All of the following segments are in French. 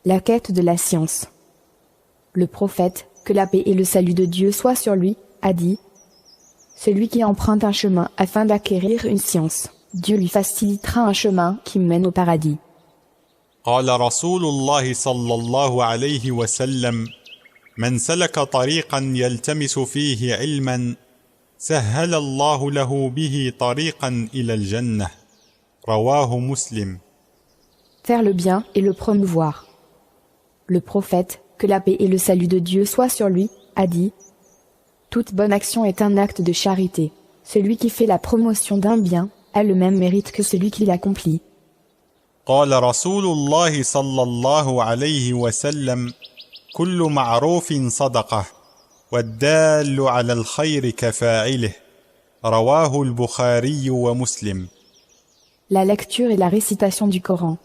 La quête de la science. Le prophète, que la paix et le salut de Dieu soient sur lui, a dit « Celui qui emprunte un chemin afin d'acquérir une science, Dieu lui facilitera un chemin qui mène au paradis. » قال رسول الله صلى الله عليه وسلم من سلك طريقا يلتمس فيه علما سهل الله له به طريقا إلى الجنة رواه مسلم. Faire le bien et le promouvoir. Le prophète, que la paix et le salut de Dieu soient sur lui, a dit « Toute bonne action est un acte de charité. Celui qui fait la promotion d'un bien a le même mérite que celui qui l'accomplit. » قال رسول الله صلى الله عليه وسلم كل معروف صدقة والدال على الخير كفاعله رواه البخاري ومسلم. La lecture et la récitation du Coran.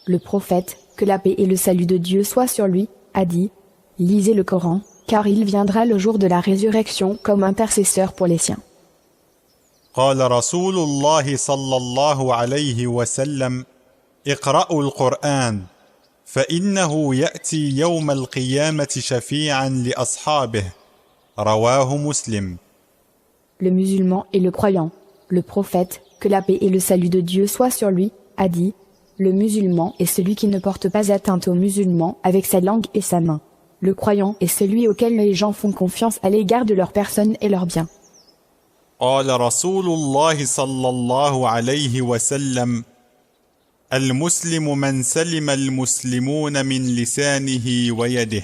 Le prophète, que la paix et le salut de Dieu soient sur lui, a dit « Lisez le Coran, car il viendra le jour de la résurrection comme intercesseur pour les siens. » قال رسول الله صلى الله عليه وسلم اقرأوا القرآن فإنه يأتي يوم القيامة شفيعا لأصحابه رواه مسلم. Le musulman et le croyant. Le prophète, que la paix et le salut de Dieu soient sur lui, a dit « Le musulman est celui qui ne porte pas atteinte aux musulmans avec sa langue et sa main. Le croyant est celui auquel les gens font confiance à l'égard de leur personne et leurs biens. » قال رسول الله صلى الله عليه وسلم المسلم من سلم المسلمون من لسانه ويده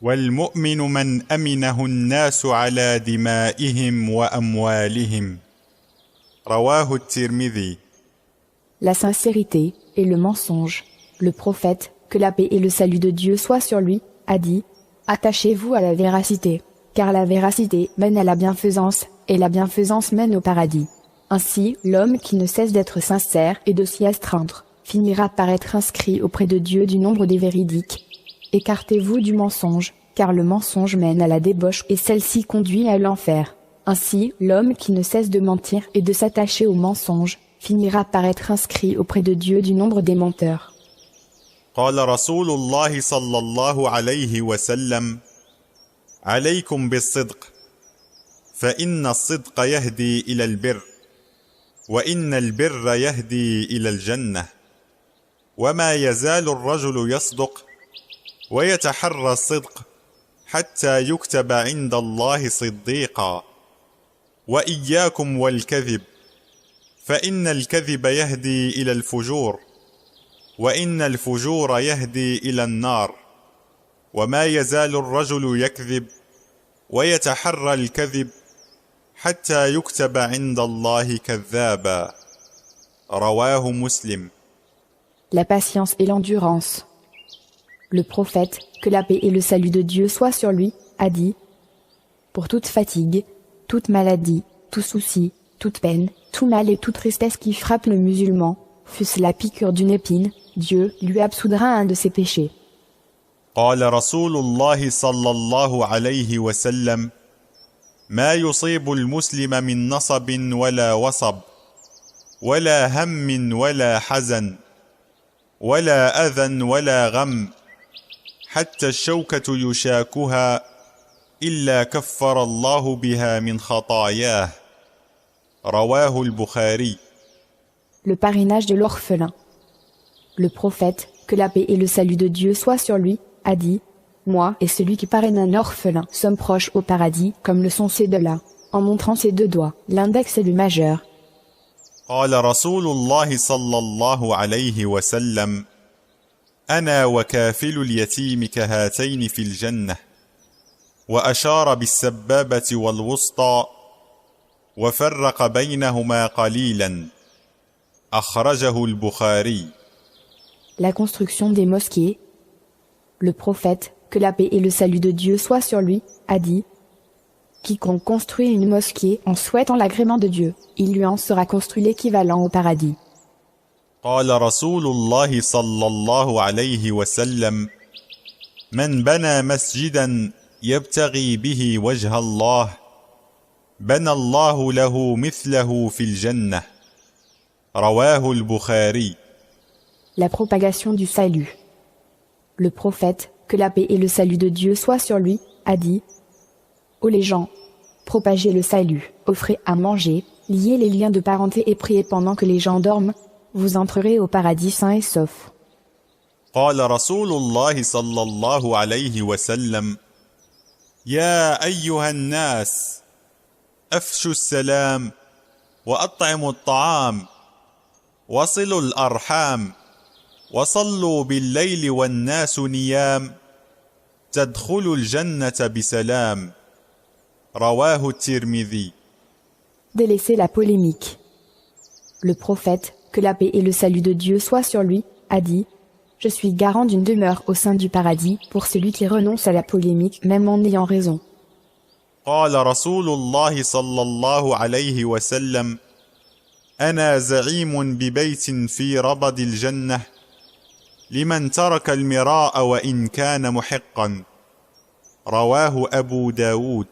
والمؤمن من أمنه الناس على دمائهم وأموالهم رواه الترمذي. La sincérité et le mensonge. Le prophète, que la paix et le salut de Dieu soient sur lui, a dit « Attachez-vous à la véracité, car la véracité mène à la bienfaisance, et la bienfaisance mène au paradis. Ainsi, l'homme qui ne cesse d'être sincère et de s'y astreindre, finira par être inscrit auprès de Dieu du nombre des véridiques. Écartez-vous du mensonge, car le mensonge mène à la débauche et celle-ci conduit à l'enfer. Ainsi, l'homme qui ne cesse de mentir et de s'attacher au mensonge, finira par être inscrit auprès de Dieu du nombre des menteurs. قال رسول الله صلى الله عليه وسلم عليكم بالصدق فإن الصدق يهدي إلى البر وإن البر يهدي إلى الجنة وما يزال الرجل يصدق ويتحرى الصدق حتى يكتب عند الله صديقا وإياكم والكذب فإن الكذب يهدي إلى الفجور وإن الفجور يهدي إلى النار وما يزال الرجل يكذب ويتحرى الكذب حتى يكتب عند الله كذابا رواه مسلم. La patience et l'endurance. Le prophète, que la paix et le salut de Dieu soient sur lui, a dit « Pour toute fatigue, toute maladie, tout souci, toute peine, tout mal et toute tristesse qui frappe le musulman, fût-ce la piqûre d'une épine, Dieu lui absoudra un de ses péchés. » قال رسول الله صلى الله عليه وسلم ما يصيب المسلم من نصب ولا وصب ولا هم ولا حزن ولا أذى ولا غم حتى الشوكة يشاكها إلا كفر الله بها من خطاياه رواه البخاري. Le parrainage de l'orphelin. Le prophète, que la paix et le salut de Dieu soient sur lui, a dit « Moi et celui qui parraine un orphelin sommes proches au paradis comme le sont ces deux-là, en montrant ses deux doigts, l'index et le majeur. » قال رسول الله صلى الله عليه وسلم أنا وكافل اليتيم كهاتين في الجنة وأشار بالسبابة والوسطى وفرق بينهما قليلا أخرجه البخاري. La construction des mosquées. Le prophète, que la paix et le salut de Dieu soient sur lui, a dit « Quiconque construit une mosquée en souhaitant l'agrément de Dieu, il lui en sera construit l'équivalent au paradis. » قال رسول الله صلى الله عليه وسلم من بنى مسجدا يبتغي به وجه الله بنى الله له مثله في الجنة رواه البخاري. La propagation du salut. Le prophète, que la paix et le salut de Dieu soient sur lui, a dit: Ô les gens, propagez le salut, offrez à manger, liez les liens de parenté et priez pendant que les gens dorment, vous entrerez au paradis sains et saufs. قال رسول الله صلى الله عليه وسلم: يا أيها الناس أفشوا السلام وأطعموا الطعام وصلوا الأرحام وصلوا بالليل والناس نيام تدخلوا الجنة بسلام. رواه الترمذي. Délaissez la polémique. Le prophète, que la paix et le salut de Dieu soient sur lui, a dit: Je suis garant d'une demeure au sein du paradis pour celui qui renonce à la polémique même en ayant raison. قال رسول الله صلى الله عليه وسلم: أنا زعيم ببيت في ربد الجنة لمن ترك المراء وإن كان محقا. رواه أبو داود.